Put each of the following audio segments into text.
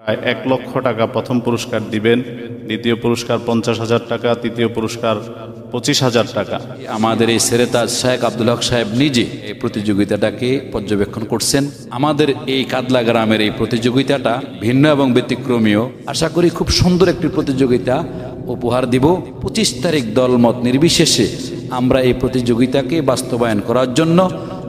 প্রায় 1 লক্ষ টাকা প্রথম পুরস্কার দিবেন, দ্বিতীয় পুরস্কার 50,000 টাকা, তৃতীয় পুরস্কার 25,000 টাকা। আমাদের এই সেরেতাজ শেখ আব্দুল হক সাহেব নিজে এই প্রতিযোগিতাটাকে পর্যবেক্ষণ করছেন। আমাদের এই কাদলা গ্রামের এই প্রতিযোগিতাটা ভিন্ন এবং ব্যতিক্রমীয়, আশা করি খুব সুন্দর একটি প্রতিযোগিতা উপহার দিব। 25 তারিখ দলমত নির্বিশেষে আমরা এই প্রতিযোগিতাকে বাস্তবায়ন করার জন্য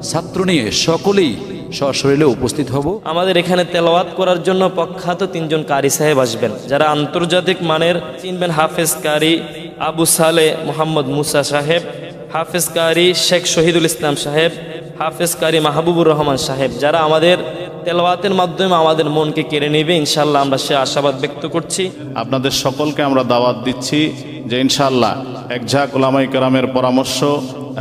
ছাত্র নিয়ে সকলেই সশরীরে উপস্থিত হব। আমাদের এখানে তেলাওয়াত করার জন্য প্রখ্যাত 3 জন কারি সাহেব আসবেন, যারা আন্তর্জাতিক মানের চিনবেন। হাফেজ কারি আবু সালে মোহাম্মদ মুসা সাহেব, হাফেজ কারি শেখ শহীদুল ইসলাম সাহেব, হাফেজ কারি মাহবুবুর রহমান সাহেব, যারা আমাদের তেলাওয়াতের মাধ্যমে আমাদের মনকে কেড়ে নেবে ইনশাআল্লাহ। আমরা সে আশাবাদ ব্যক্ত করছি। আপনাদের সকলকে আমরা দাওয়াত দিচ্ছি যে ইনশাআল্লাহ একঝাঁক উলামায়ে কেরামের পরামর্শ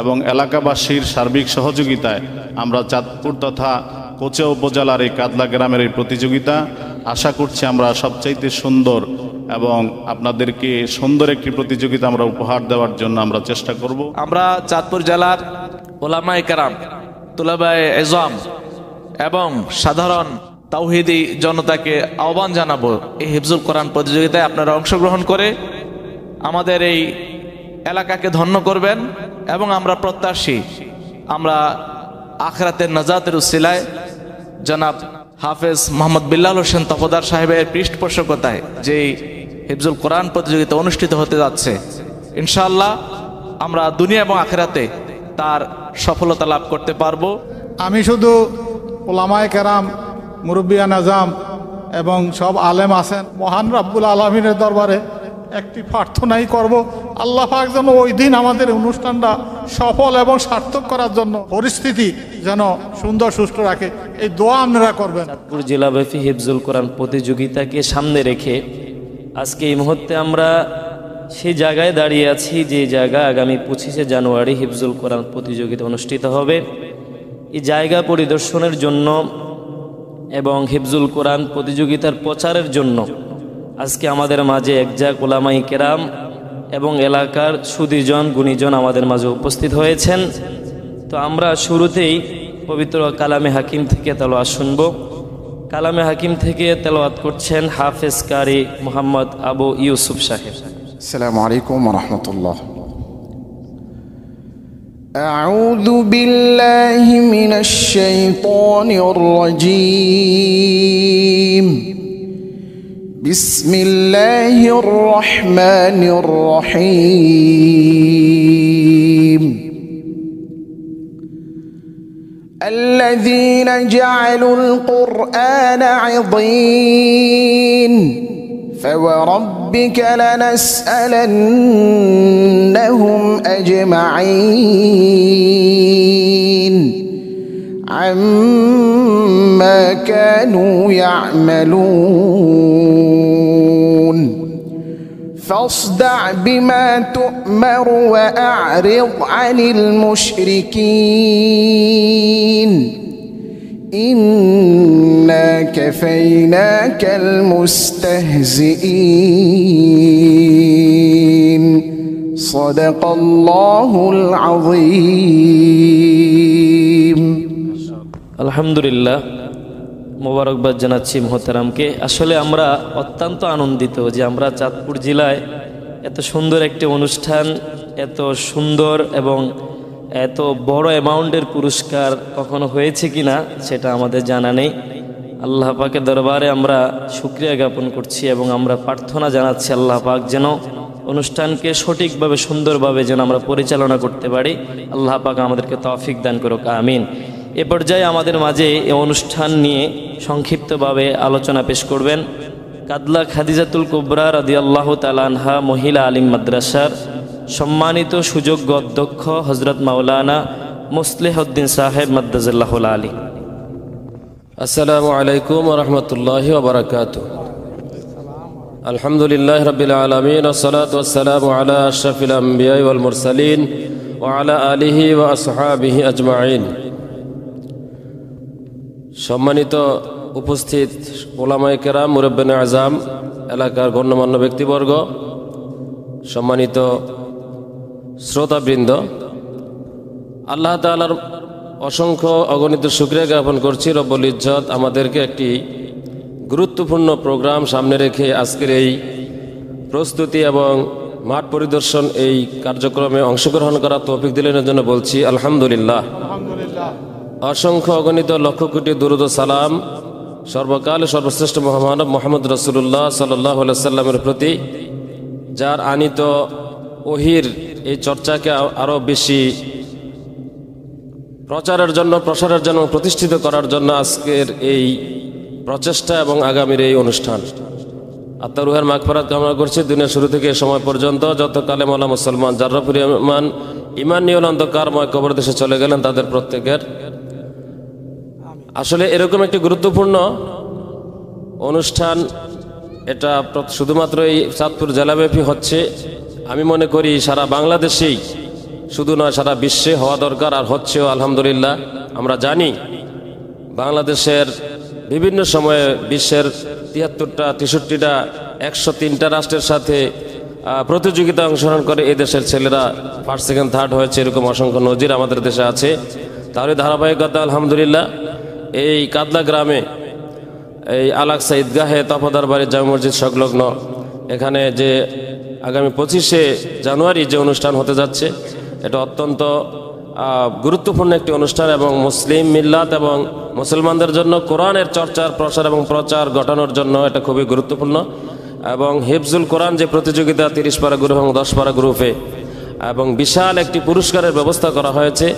এবং এলাকাবাসীর সার্বিক সহযোগিতায় আমরা চাঁদপুর তথা কোচা উপজেলার এই কাদলা গ্রামের এই প্রতিযোগিতা আশা করছি আমরা সবচাইতে সুন্দর এবং আপনাদেরকে সুন্দর একটি প্রতিযোগিতা আমরা উপহার দেওয়ার জন্য আমরা চেষ্টা করব। আমরা চাঁদপুর জেলার উলামায়ে কেরাম, তুলাবায়ে এজাম এবং সাধারণ তাওহীদি জনতাকে আহ্বান জানাবো, এই হিফজুল কোরআন প্রতিযোগিতায় আপনারা অংশগ্রহণ করে আমাদের এই এলাকাকে ধন্য করবেন। এবং আমরা প্রত্যাশী আমরা আখিরাতের নাজাতের উসিলায় জনাব হাফেজ মোহাম্মদ বিল্লাল হোসেন তফদার সাহেবের পৃষ্ঠপোষকতায় যেই হিফজুল কোরআন প্রতিযোগিতা অনুষ্ঠিত হতে যাচ্ছে, ইনশাআল্লাহ আমরা দুনিয়া এবং আখিরাতে তার সফলতা লাভ করতে পারবো। আমি শুধু উলামায়ে কেরাম, মুরব্বিয়ান আজম এবং সব আলেম আছেন, মহান রব্বুল আলামিনের দরবারে একটি প্রার্থনাই করব, আল্লাহ পাক যেন ওই দিন আমাদের অনুষ্ঠানটা সফল এবং সার্থক করার জন্য পরিস্থিতি যেন সুন্দর সুষ্ঠু রাখে, এই দোয়া আপনারা করবেন। চাঁদপুর জেলাব্যাপী হিফজুল কোরআন প্রতিযোগিতাকে সামনে রেখে আজকে এই মুহূর্তে আমরা সেই জায়গায় দাঁড়িয়ে আছি যে জায়গা আগামী 25শে জানুয়ারি হিফজুল কোরআন প্রতিযোগিতা অনুষ্ঠিত হবে। এই জায়গা পরিদর্শনের জন্য এবং হিফজুল কোরআন প্রতিযোগিতার প্রচারের জন্য আজকে আমাদের মাঝে একঝাঁক উলামায়ে কেরাম এবং এলাকার সুদীজন গুণীজন আমাদের মাঝে উপস্থিত হয়েছেন। তো আমরা শুরুতেই পবিত্র কালামে হাকিম থেকে তেলাওয়াত শুনব। কালামে হাকিম থেকে তেলাওয়াত করছেন হাফেজ কারি মোহাম্মদ আবু ইউসুফ সাহেব। আসসালামু আলাইকুম ওয়া রাহমাতুল্লাহ। আউযু বিল্লাহি মিনাশ শাইতানির রাজীম। বিসমিল্লাহির রহমানির রহিম। الذين جعلوا القرآن عضين فوربك لنسألنهم أجمعين عما كانوا يعملون فاصدع بما تؤمر وأعرض عن المشركين إنا كفيناك المستهزئين صدق الله العظيم। আলহামদুলিল্লাহ, মোবারকবাদ জানাচ্ছি মোহতারামকে। আসলে আমরা অত্যন্ত আনন্দিত যে আমরা চাঁদপুর জেলায় এত সুন্দর একটি অনুষ্ঠান, এত সুন্দর এবং এত বড় অ্যামাউন্টের পুরস্কার কখনো হয়েছে কিনা সেটা আমাদের জানা নেই। আল্লাহ পাকের দরবারে আমরা শুকরিয়া জ্ঞাপন করছি এবং আমরা প্রার্থনা জানাচ্ছি আল্লাহ পাক যেন অনুষ্ঠানকে সঠিকভাবে সুন্দরভাবে যেন আমরা পরিচালনা করতে পারি। আল্লাহ পাক আমাদেরকে তৌফিক দান করুক, আমিন। এ পর্যায়ে আমাদের মাঝে এই অনুষ্ঠান নিয়ে সংক্ষিপ্তভাবে আলোচনা পেশ করবেন কাদলা খাদিজাতুল কুবরা রাদিয়াল্লাহু তাআলা আনহা মহিলা আলিম মাদ্রাসার সম্মানিত সুযোগ্য অধ্যক্ষ হযরত মাওলানা মুসলিহউদ্দিন সাহেব মাদ্দাজাল্লাহুল আলী। আসসালামু আলাইকুম ওয়া রাহমাতুল্লাহি ওয়া বারাকাতুহু। আলহামদুলিল্লাহি রাব্বিল আলামিন ওয়া সলাতু ওয়াস সালামু আলা আশরাফিল আমবিয়া ওয়াল মুরসালিন ওয়া আলা আলিহি ওয়া আসহাবিহি আজমাইন। সম্মানিত উপস্থিত উলামায়ে কেরাম, মুরব্বিয়ানে আজম, এলাকার গণ্যমান্য ব্যক্তিবর্গ, সম্মানিত শ্রোতাবৃন্দ, আল্লাহ তাআলার অসংখ্য অগণিত শুকরিয়া জ্ঞাপন করছি। রব্বুল ইজ্জত আমাদেরকে একটি গুরুত্বপূর্ণ প্রোগ্রাম সামনে রেখে আজকের এই প্রস্তুতি এবং মাঠ পরিদর্শন এই কার্যক্রমে অংশগ্রহণ করার তৌফিক দিলের জন্য বলছি আলহামদুলিল্লাহ। অসংখ্য অগণিত লক্ষ কোটি দুরূদ ও সালাম সর্বকাল সর্বশ্রেষ্ঠ মহামানব মোহাম্মদ রাসূলুল্লাহ সাল্লাল্লাহু আলাইহি সাল্লামের প্রতি, যার আনিত ওহির এই চর্চাকে আরও বেশি প্রচারের জন্য, প্রসারের জন্য, প্রতিষ্ঠিত করার জন্য আজকের এই প্রচেষ্টা এবং আগামীর এই অনুষ্ঠান। আত্মার রুহের মাগফিরাত কামনা করছি। দুনিয়া শুরু থেকে সময় পর্যন্ত যত কালেমাওয়ালা মুসলমান যারা পরিমাণ ঈমান নিয়ে অন্ধকারময় কবর দেশে চলে গেলেন তাদের প্রত্যেকের। আসলে এরকম একটি গুরুত্বপূর্ণ অনুষ্ঠান, এটা শুধুমাত্র এই চাঁদপুর জেলাব্যাপী হচ্ছে, আমি মনে করি সারা বাংলাদেশেই শুধু নয় সারা বিশ্বে হওয়া দরকার, আর হচ্ছেও আলহামদুলিল্লাহ। আমরা জানি বাংলাদেশের বিভিন্ন সময়ে বিশ্বের ৭৩টা ৬৩টা ১০৩টা রাষ্ট্রের সাথে প্রতিযোগিতা অংশগ্রহণ করে এই দেশের ছেলেরা ফার্স্ট সেকেন্ড থার্ড হয়েছে, এরকম অসংখ্য নজির আমাদের দেশে আছে। তারই ধারাবাহিকতা আলহামদুলিল্লাহ এই কাদলা গ্রামে এই আল-আকসা ঈদগাহে তপদার বাড়ি জামে মসজিদ সংলগ্ন এখানে যে আগামী ২৫শে জানুয়ারি যে অনুষ্ঠান হতে যাচ্ছে, এটা অত্যন্ত গুরুত্বপূর্ণ একটি অনুষ্ঠান এবং মুসলিম মিল্লাত এবং মুসলমানদের জন্য কোরআনের চর্চার প্রসার এবং প্রচার ঘটানোর জন্য এটা খুবই গুরুত্বপূর্ণ। এবং হিফজুল কোরআন যে প্রতিযোগিতা ৩০ পারা গ্রুপ এবং ১০ পারা গ্রুপে, এবং বিশাল একটি পুরস্কারের ব্যবস্থা করা হয়েছে।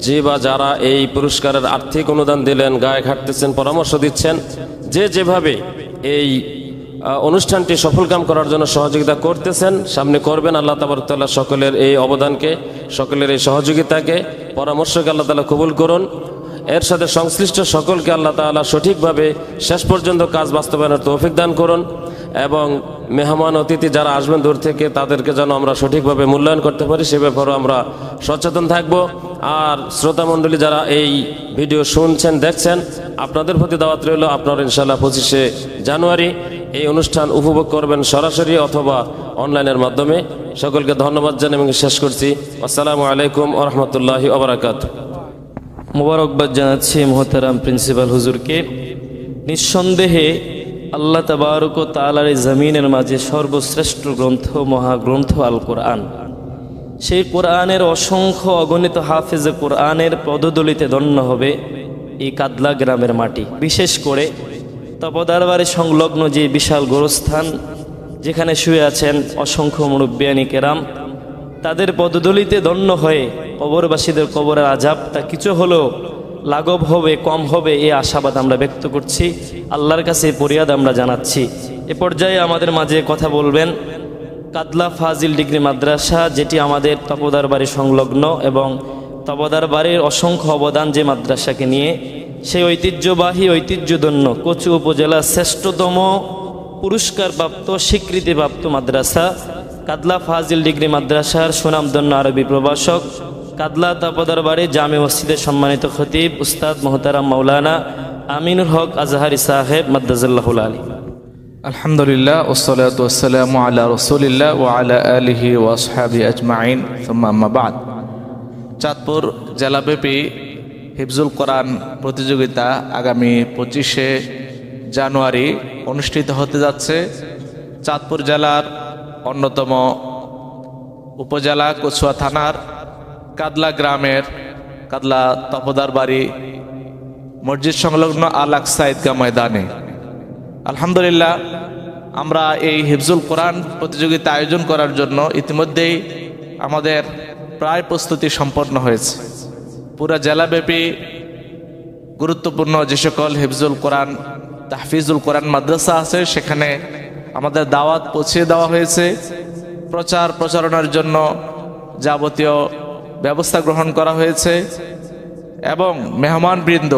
যে বা যারা এই পুরস্কারের আর্থিক অনুদান দিলেন, গায়ে খাটতেছেন, পরামর্শ দিচ্ছেন, যে যেভাবে এই অনুষ্ঠানটি সফলকাম করার জন্য সহযোগিতা করতেছেন, সামনে করবেন, আল্লাহ তাবারক তাআলা সকলের এই অবদানকে, সকলের এই সহযোগিতাকে, পরামর্শকে আল্লাহ তাআলা কবুল করুন। এর সাথে সংশ্লিষ্ট সকলকে আল্লাহ তাআলা সঠিকভাবে শেষ পর্যন্ত কাজ বাস্তবায়নের তৌফিক দান করুন। এবং মেহমান অতিথি যারা আসবেন দূর থেকে, তাদেরকে যেন আমরা সঠিকভাবে মূল্যায়ন করতে পারি, সে ব্যাপারেও আমরা সচেতন থাকব। আর শ্রোতামণ্ডলী যারা এই ভিডিও শুনছেন, দেখছেন, আপনাদের প্রতি দাওয়াত রইল, আপনারা ইনশাআল্লাহ ২৫শে জানুয়ারি এই অনুষ্ঠান উপভোগ করবেন সরাসরি অথবা অনলাইনের মাধ্যমে। সকলকে ধন্যবাদ জানাই এবং শেষ করছি। আসসালামু আলাইকুম ওয়া রাহমাতুল্লাহি ওয়া বারাকাতুহু। মোবারকবাদ জানাচ্ছি মোহতারাম প্রিন্সিপাল হুজুরকে। নিঃসন্দেহে আল্লাহ তাবারক ওয়া তাআলার এই জমিনের মাঝে সর্বশ্রেষ্ঠ গ্রন্থ, মহাগ্রন্থ আল কোরআন, সেই কোরআনের অসংখ্য অগণিত হাফেজে কোরআনের পদদলিতে ধন্য হবে এই কাদলা গ্রামের মাটি। বিশেষ করে তপদারবাড়ি সংলগ্ন যে বিশাল গোরস্থান, যেখানে শুয়ে আছেন অসংখ্য মুরব্বিয়ানি কেরাম, তাদের পদদলিতে ধন্য হয়ে কবরবাসীদের কবরের আযাবটা কিছু হলেও লাঘব হবে, কম হবে, এই আশাবাদ আমরা ব্যক্ত করছি। আল্লাহর কাছে ফরিয়াদ আমরা জানাচ্ছি। এ পর্যায়ে আমাদের মাঝে কথা বলবেন কাদলা ফাজিল ডিগ্রি মাদ্রাসা, যেটি আমাদের তপদার বাড়ি সংলগ্ন এবং তপদার বাড়ির অসংখ্য অবদান যে মাদ্রাসাকে নিয়ে, সেই ঐতিহ্যবাহী ঐতিহ্যধন্য কচু উপজেলার শ্রেষ্ঠতম পুরস্কারপ্রাপ্ত স্বীকৃতিপ্রাপ্ত মাদ্রাসা কাদলা ফাজিল ডিগ্রি মাদ্রাসার সুনামধন্য আরবি প্রভাষক, কাদলা তপদার বাড়ি জামে মসজিদের সম্মানিত খতিব উস্তাদ মোহতারাম মাওলানা আমিনুল হক আজহারি সাহেব মাদ্দাজাল্লাহুল আলী। আলহামদুলিল্লাহ ওয়াসসালাতু ওয়াসসালামু আলা রাসূলিল্লাহ ওয়া আলা আলিহি ওয়া আসহাবিহি আজমাইন, সুম্মা আম্মা বাদ। চাঁদপুর জেলাব্যাপী হিফজুল কোরআন প্রতিযোগিতা আগামী ২৫শে জানুয়ারি অনুষ্ঠিত হতে যাচ্ছে। চাঁদপুর জেলার অন্যতম উপজেলা কচুয়া থানার কাদলা গ্রামের কাদলা তপদার বাড়ি মসজিদ সংলগ্ন আল-আকসা ঈদগাহ ময়দানে আলহামদুলিল্লাহ আমরা এই হিফজুল কোরআন প্রতিযোগিতা আয়োজন করার জন্য ইতিমধ্যেই আমাদের প্রায় প্রস্তুতি সম্পন্ন হয়েছে। পুরা জেলাব্যাপী গুরুত্বপূর্ণ যে সকল হিফজুল কোরআন, তাহফিজুল কোরআন মাদ্রাসা আছে, সেখানে আমাদের দাওয়াত পৌঁছে দেওয়া হয়েছে। প্রচারণার জন্য যাবতীয় ব্যবস্থা গ্রহণ করা হয়েছে এবং মেহমানবৃন্দ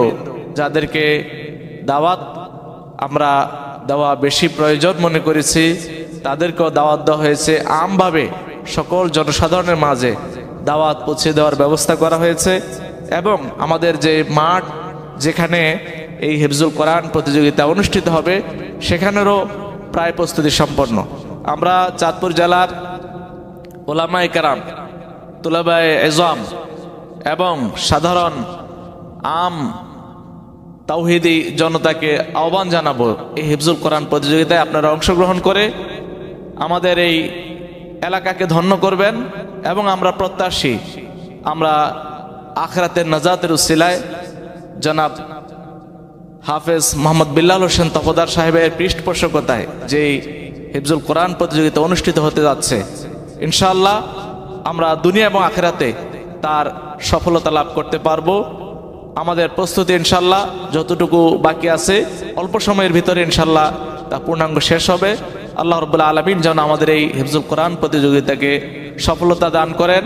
যাদেরকে দাওয়াত আমরা দেওয়া বেশি প্রয়োজন মনে করেছি, তাদেরকেও দাওয়াত দেওয়া হয়েছে। আমভাবে সকল জনসাধারণের মাঝে দাওয়াত পৌঁছে দেওয়ার ব্যবস্থা করা হয়েছে এবং আমাদের যে মাঠ, যেখানে এই হিফজুল কোরআন প্রতিযোগিতা অনুষ্ঠিত হবে, সেখানেরও প্রায় প্রস্তুতি সম্পন্ন। আমরা চাঁদপুর জেলার ওলামায়ে কেরাম, তুলাবায়ে ইজম এবং সাধারণ আম তাওহিদি জনতাকে আহ্বান জানাবো এই হিফজুল কোরআন প্রতিযোগিতায় আপনারা অংশগ্রহণ করে আমাদের এই এলাকাকে ধন্য করবেন। এবং আমরা প্রত্যাশী আমরা আখিরাতের নাজাতের উসিলায় জনাব হাফেজ মোহাম্মদ বিল্লাল হোসেন তফদার সাহেবের পৃষ্ঠপোষকতায় যেই হিফজুল কোরআন প্রতিযোগিতা অনুষ্ঠিত হতে যাচ্ছে, ইনশাআল্লাহ আমরা দুনিয়া এবং আখিরাতে তার সফলতা লাভ করতে পারবো। আমাদের প্রস্তুতি ইনশাআল্লাহ যতটুকু বাকি আছে অল্প সময়ের ভিতরে ইনশাআল্লাহ তা পূর্ণাঙ্গ শেষ হবে। আল্লাহ রাব্বুল আলামিন যেন আমাদের এই হিফজুল কোরআন প্রতিযোগিতাকে সফলতা দান করেন,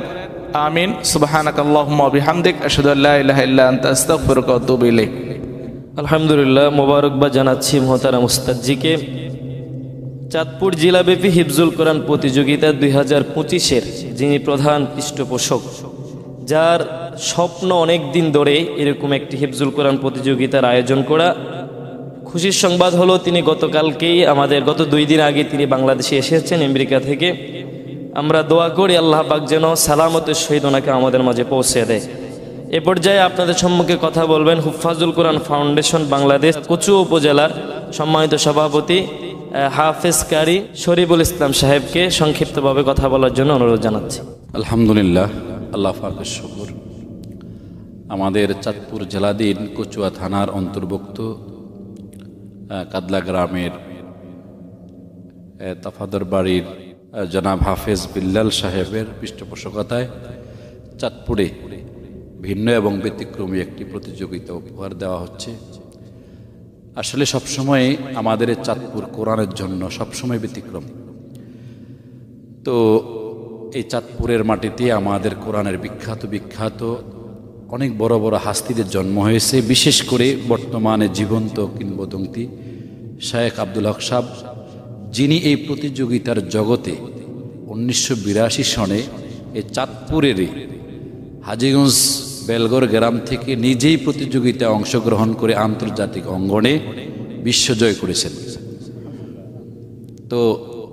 আমিন। সুবহানাকাল্লাহুম্মা ওয়া বিহামদিক আশহাদু আল্লা ইলাহা ইল্লা আনতা আস্তাগফিরুকা ওয়া আতুবু ইলাইক। আলহামদুলিল্লাহ, মোবারকবাদ জানাচ্ছি মোহতারাম উস্তাদজিকে। চাঁদপুর জেলাব্যাপী হিফজুল কোরআন প্রতিযোগিতা 2025-এর যিনি প্রধান পৃষ্ঠপোষক, যার স্বপ্ন অনেক দিন ধরে এরকম একটি হিফজুল কোরআন প্রতিযোগিতার আয়োজন করা। খুশির সংবাদ হলো তিনি গতকালকেই গত 2 দিন আগে তিনি বাংলাদেশে এসেছেন আমেরিকা থেকে। আমরা দোয়া করি আল্লাহ পাক যেন সালামতের সহিত ওনাকে আমাদের মাঝে পৌঁছে দেয়। এ পর্যায়ে আপনাদের সম্মুখে কথা বলবেন হুফাজুল কোরআন ফাউন্ডেশন বাংলাদেশ কচুয়া উপজেলার সম্মানিত সভাপতি হাফেজ কারি শরীফুল ইসলাম সাহেবকে সংক্ষিপ্তভাবে কথা বলার জন্য অনুরোধ জানাচ্ছি। আলহামদুলিল্লাহ, আল্লাহ পাকের শুকর। আমাদের চাঁদপুর জেলাধীন কচুয়া থানার অন্তর্ভুক্ত কাদলা গ্রামের তফাদর বাড়ির জনাব হাফেজ বিল্লাল সাহেবের পৃষ্ঠপোষকতায় চাঁদপুরে ভিন্ন এবং ব্যতিক্রমী একটি প্রতিযোগিতা উপহার দেওয়া হচ্ছে। আসলে সবসময় আমাদের চাঁদপুর কোরআনের জন্য সবসময় ব্যতিক্রম। তো এই চাঁদপুরের মাটিতে আমাদের কোরআনের বিখ্যাত অনেক বড় বড় হাস্তিদের জন্ম হয়েছে। বিশেষ করে বর্তমানে জীবন্ত কিংবদন্তি শায়েখ আব্দুল হক সাহেব, যিনি এই প্রতিযোগিতার জগতে 1982 সনে এই চাঁদপুরেরই হাজীগঞ্জ বেলগড় গ্রাম থেকে নিজেই প্রতিযোগিতায় অংশগ্রহণ করে আন্তর্জাতিক অঙ্গনে বিশ্বজয় করেছেন। তো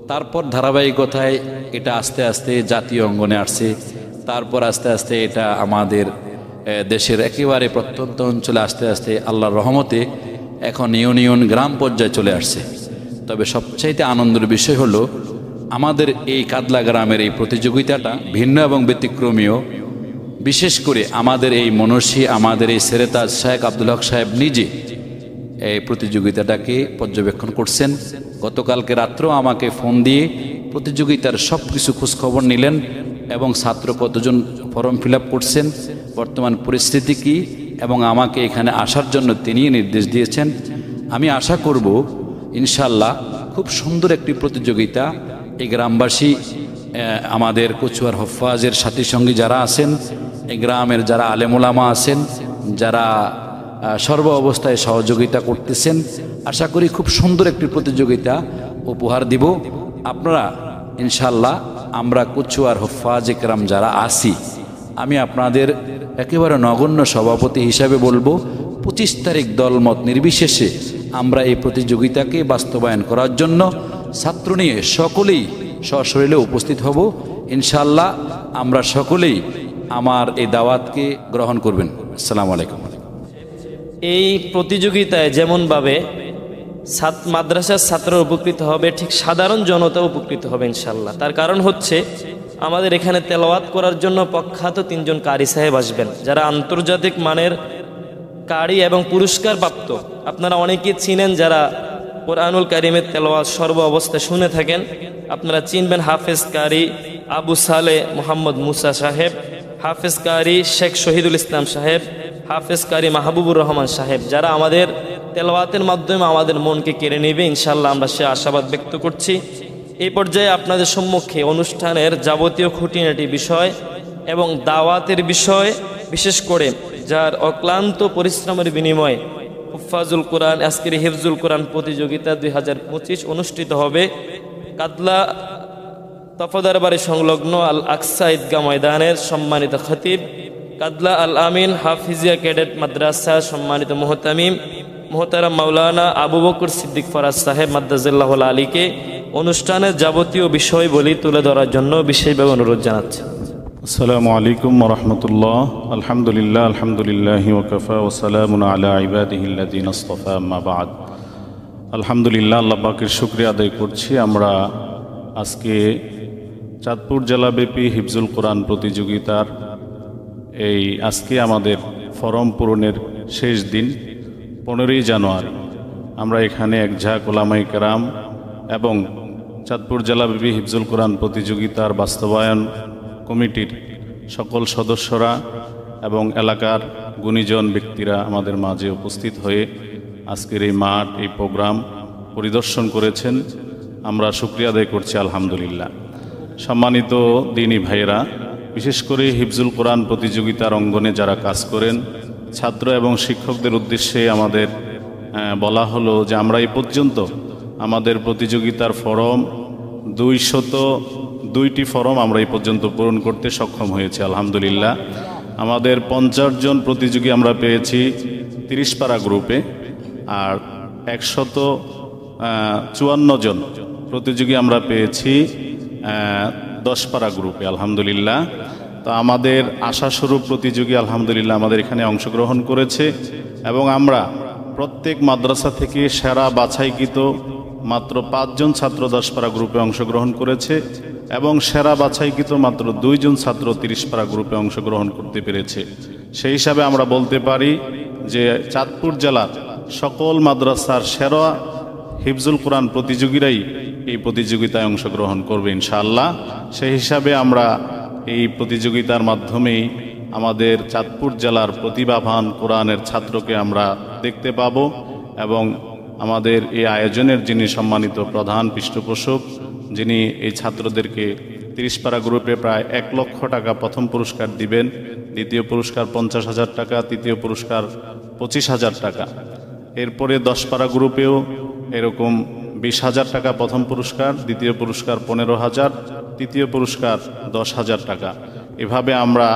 তারপর ধারাবাহিকতায় এটা আস্তে আস্তে জাতীয় অঙ্গনে আসছে, তারপর আস্তে আস্তে এটা আমাদের দেশের একেবারে প্রত্যন্ত অঞ্চলে আস্তে আস্তে আল্লাহর রহমতে এখন ইউনিয়ন গ্রাম পর্যায়ে চলে আসছে। তবে সবচাইতে আনন্দের বিষয় হলো আমাদের এই কাদলা গ্রামের এই প্রতিযোগিতাটা ভিন্ন এবং ব্যতিক্রমীয়। বিশেষ করে আমাদের এই মনসী আমাদের এই সেরেতাজ শায়েখ আব্দুল হক সাহেব নিজে এই প্রতিযোগিতাটাকে পর্যবেক্ষণ করছেন। গতকালকে রাত্রেও আমাকে ফোন দিয়ে প্রতিযোগিতার সব কিছু খোঁজখবর নিলেন এবং ছাত্র কতজন ফর্ম ফিল আপ করছেন, বর্তমান পরিস্থিতি কী, এবং আমাকে এখানে আসার জন্য তিনি নির্দেশ দিয়েছেন। আমি আশা করব ইনশাল্লাহ খুব সুন্দর একটি প্রতিযোগিতা। এই গ্রামবাসী আমাদের কচুয়ার হফাজের সাথী সঙ্গী যারা আছেন, এই গ্রামের যারা আলেমুলামা আছেন, যারা সর্ব অবস্থায় সহযোগিতা করতেছেন, আশা করি খুব সুন্দর একটি প্রতিযোগিতা উপহার দিব। আপনারা ইনশাল্লাহ আমরা কচুয়ার হফাজ একরাম যারা আসি, আমি আপনাদের একেবারে নগণ্য সভাপতি হিসাবে বলবো 25 তারিখ দলমত নির্বিশেষে আমরা এই প্রতিযোগিতাকে বাস্তবায়ন করার জন্য ছাত্র নিয়ে সকলেই সশরীরে উপস্থিত হব ইনশাল্লাহ। আমরা সকলেই আমার এই দাওয়াতকে গ্রহণ করবেন। আসসালামু আলাইকুম। এই প্রতিযোগিতায় যেমনভাবে মাদ্রাসার ছাত্র উপকৃত হবে, ঠিক সাধারণ জনতা উপকৃত হবে ইনশাল্লাহ। তার কারণ হচ্ছে আমাদের এখানে তেলাওয়াত করার জন্য প্রখ্যাত 3 জন কারি সাহেব আসবেন, যারা আন্তর্জাতিক মানের কারি এবং পুরস্কার প্রাপ্ত। আপনারা অনেকেই চিনেন, যারা কোরআনুল কারিমের তেলাওয়াত সর্ব অবস্থায় শুনে থাকেন, আপনারা চিনবেন হাফেজ কারি আবু সালে মোহাম্মদ মুসা সাহেব, হাফেজ কারি শেখ শহীদুল ইসলাম সাহেব, হাফেজ কারি মাহবুবুর রহমান সাহেব, যারা আমাদের তেলাওয়াতের মাধ্যমে আমাদের মনকে কেড়ে নেবে ইনশাল্লাহ। আমরা সে আশাবাদ ব্যক্ত করছি। এই পর্যায়ে আপনাদের সম্মুখে অনুষ্ঠানের যাবতীয় খুঁটিনাটি বিষয় এবং দাওয়াতের বিষয়, বিশেষ করে যার অক্লান্ত পরিশ্রমের বিনিময়ে হুফাজুল কোরআন আজকের হিফজুল কোরআন প্রতিযোগিতা 2025 অনুষ্ঠিত হবে কাদলা তফাদার বাড়ি সংলগ্ন আল আকসা ঈদগাহ ময়দানের সম্মানিত খতিব কাদলা আল আমিন হাফিজিয়া ক্যাডেট মাদ্রাসা সম্মানিত মুহতামিম মোহতারাম মাওলানা আবু বকর সিদ্দিক ফরাজ সাহেব মাদ্দাজিল্লাহুল আলীকে অনুষ্ঠানের যাবতীয় বিষয়বলি তুলে ধরার জন্য বিশেষভাবে অনুরোধ জানাচ্ছি। আসসালামু আলাইকুম ওয়া রাহমাতুল্লাহ। আলহামদুলিল্লাহ আলহামদুলিল্লাহি ওয়া কাফা ওয়া সালামুন আলা ইবাদিহিল্লাযিনা ইসতাফা, আম্মা বা'দ। আলহামদুলিল্লাহ, আল্লাহ পাকের শুকরিয়া আদায় করছি। আমরা আজকে চাঁদপুর জেলাব্যাপী হিফজুল কোরআন প্রতিযোগিতার আজকে আমাদের ফরম পূরণের শেষ দিন, 15ই জানুয়ারি। আমরা এখানে এক ঝাঁক উলামায়ে কেরাম এবং চাঁদপুর জেলাব্যাপী হিফজুল কোরআন প্রতিযোগিতার বাস্তবায়ন কমিটির সকল সদস্যরা এবং এলাকার গুণীজন ব্যক্তিরা আমাদের মাঝে উপস্থিত হয়ে আজকের এই মাঠ, এই প্রোগ্রাম পরিদর্শন করেছেন। আমরা শুকরিয়া আদায় করছি আলহামদুলিল্লাহ। সম্মানিত দিনী ভাইয়েরা, বিশেষ করে হিফজুল কোরআন প্রতিযোগিতার অঙ্গনে যারা কাজ করেন, ছাত্র এবং শিক্ষকদের উদ্দেশ্যে আমাদের বলা হলো যে আমরা এই পর্যন্ত আমাদের প্রতিযোগিতার ফরম 202টি ফরম আমরা এই পর্যন্ত পূরণ করতে সক্ষম হয়েছে আলহামদুলিল্লাহ। আমাদের 50 জন প্রতিযোগী আমরা পেয়েছি 30 পারা গ্রুপে, আর 154 জন প্রতিযোগী আমরা পেয়েছি 10 পারা গ্রুপে আলহামদুলিল্লাহ। তো আমাদের আশাস্বরূপ প্রতিযোগী আলহামদুলিল্লাহ আমাদের এখানে অংশগ্রহণ করেছে এবং আমরা প্রত্যেক মাদ্রাসা থেকে সেরা বাছাইকৃত মাত্র 5 জন ছাত্র 10 পারা গ্রুপে অংশগ্রহণ করেছে এবং সেরা বাছাইকৃত মাত্র 2 জন ছাত্র 30 পারা গ্রুপে অংশগ্রহণ করতে পেরেছে। সেই হিসাবে আমরা বলতে পারি যে চাঁদপুর জেলার সকল মাদ্রাসার সেরা হিফজুল কোরআন প্রতিযোগীরাই এই প্রতিযোগিতায় অংশগ্রহণ করবে ইনশাআল্লাহ। সেই হিসাবে আমরা এই প্রতিযোগিতার মাধ্যমেই আমাদের চাঁদপুর জেলার প্রতিভাবান কোরআনের ছাত্রকে আমরা দেখতে পাব এবং আমাদের এই আয়োজনের যিনি সম্মানিত প্রধান পৃষ্ঠপোষক, যিনি এই ছাত্রদেরকে 30 পারা গ্রুপে প্রায় 1 লক্ষ টাকা প্রথম পুরস্কার দিবেন, দ্বিতীয় পুরস্কার 50,000 টাকা, তৃতীয় পুরস্কার 25,000 টাকা। এরপরে 10 পারা গ্রুপেও এরকম 20,000 টাকা প্রথম পুরস্কার, দ্বিতীয় পুরস্কার 15,000, তৃতীয় পুরস্কার 10,000 টাকা। এভাবে আমরা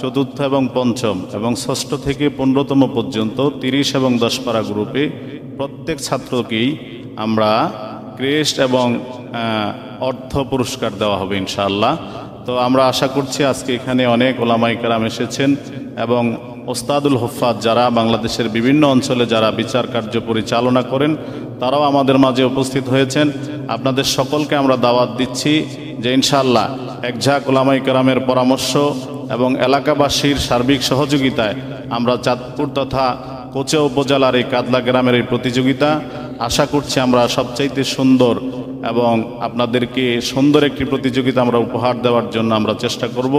চতুর্থ এবং পঞ্চম এবং ষষ্ঠ থেকে 15তম পর্যন্ত 30 এবং 10 পারা গ্রুপে প্রত্যেক ছাত্রকেই আমরা ক্রেস্ট এবং অর্থ পুরস্কার দেওয়া হবে ইনশাআল্লাহ। তো আমরা আশা করছি আজকে এখানে অনেক ওলামায়ে কেরাম এসেছেন এবং ওস্তাদুল হুফাজ যারা বাংলাদেশের বিভিন্ন অঞ্চলে যারা বিচার কার্য পরিচালনা করেন তারাও আমাদের মাঝে উপস্থিত হয়েছেন। আপনাদের সকলকে আমরা দাওয়াত দিচ্ছি যে ইনশাআল্লাহ এক ঝাঁক ওলামায়ে কেরামের পরামর্শ এবং এলাকাবাসীর সার্বিক সহযোগিতায় আমরা চাঁদপুর তথা কোচা উপজেলার এই কাদলা গ্রামের এই প্রতিযোগিতা আশা করছি আমরা সবচাইতে সুন্দর এবং আপনাদেরকে সুন্দর একটি প্রতিযোগিতা আমরা উপহার দেওয়ার জন্য আমরা চেষ্টা করব।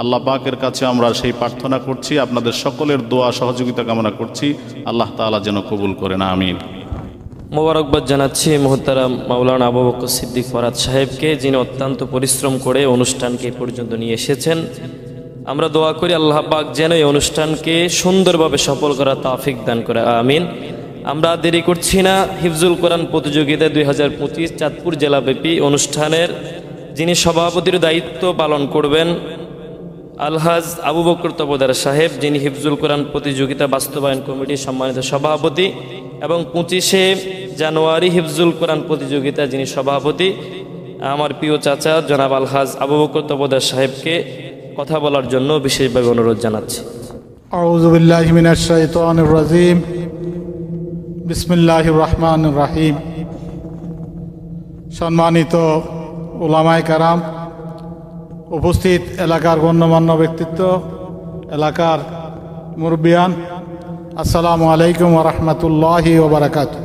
আল্লাহ পাকের কাছে আমরা সেই প্রার্থনা করছি, আপনাদের সকলের দোয়া সহযোগিতা কামনা করছি। আল্লাহ তাআলা যেন কবুল করেন, আমিন। মোবারকবাদ জানাচ্ছি মোহতারাম মাওলানা আবু বকর সিদ্দিক ফরহাদ সাহেবকে, যিনি অত্যন্ত পরিশ্রম করে অনুষ্ঠানকে পর্যন্ত নিয়ে এসেছেন। আমরা দোয়া করি আল্লাহ পাক যেন এই অনুষ্ঠানকে সুন্দরভাবে সফল করার তৌফিক দান করে, আমিন। আমরা দেরি করছি না, হিফজুল কোরআন প্রতিযোগিতা 2025 চাঁদপুর জেলাব্যাপী অনুষ্ঠানের যিনি সভাপতির দায়িত্ব পালন করবেন আলহাজ আবু বকর তপদার সাহেব, যিনি হিফজুল কোরআন প্রতিযোগিতা বাস্তবায়ন কমিটির সম্মানিত সভাপতি, এবং 25শে জানুয়ারি হিফজুল কোরআন প্রতিযোগিতা যিনি সভাপতি, আমার প্রিয় চাচা জনাব আলহাজ আবু বকর তপদার সাহেবকে কথা বলার জন্য বিশেষভাবে অনুরোধ জানাচ্ছি। আউযু বিল্লাহি মিনাশ শাইতানির রাজিম, বিসমিল্লাহির রহমানির রহিম। সম্মানিত উলামায়ে কেরাম, উপস্থিত এলাকার গণ্যমান্য ব্যক্তিত্ব, এলাকার মুরব্বিয়ান, আসসালামু আলাইকুম ওয়া রাহমাতুল্লাহি ওয়া বারাকাতুহু।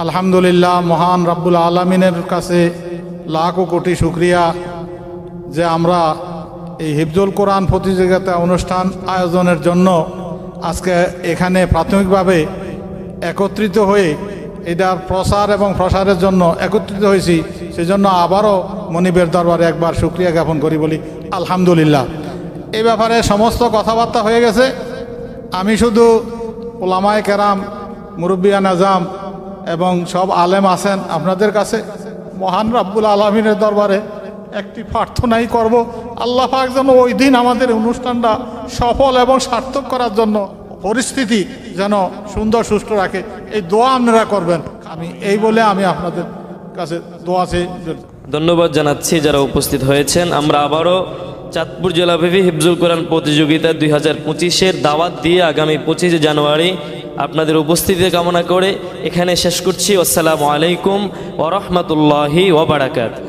আলহামদুলিল্লাহ, মহান রব্বুল আলামিনের কাছে লাখো কোটি শুকরিয়া যে আমরা এই হিফজুল কোরআন প্রতিযোগিতা অনুষ্ঠান আয়োজনের জন্য আজকে এখানে প্রাথমিকভাবে একত্রিত হয়ে এটার প্রচার এবং প্রসারের জন্য একত্রিত হয়েছি। সেজন্য আবারও মনিবের দরবারে একবার শুকরিয়া জ্ঞাপন করি, বলি আলহামদুলিল্লাহ। এই ব্যাপারে সমস্ত কথাবার্তা হয়ে গেছে। আমি শুধু ওলামায়ে কেরাম, মুরব্বিয়ান আজম এবং সব আলেম আছেন, আপনাদের কাছে মহান রব্বুল আলামিনের দরবারে একটি প্রার্থনাই করব, আল্লাহ পাক যেন ওই দিন আমাদের অনুষ্ঠানটা সফল এবং সার্থক করার জন্য পরিস্থিতি যেন সুন্দর সুষ্ঠু রাখে, এই দোয়া আপনারা করবেন। আমি এই বলে আমি আপনাদের কাছে দোয়া চাই। ধন্যবাদ জানাচ্ছি যারা উপস্থিত হয়েছেন। আমরা আবারও চাঁদপুর জেলাব্যাপী হিফজুল কোরআন প্রতিযোগিতা 2025-এর দাওয়াত দিয়ে আগামী 25 জানুয়ারি আপনাদের উপস্থিতি কামনা করে এখানে শেষ করছি। আসসালামু আলাইকুম ওয়া রাহমাতুল্লাহি ওয়া বারাকাতুহু।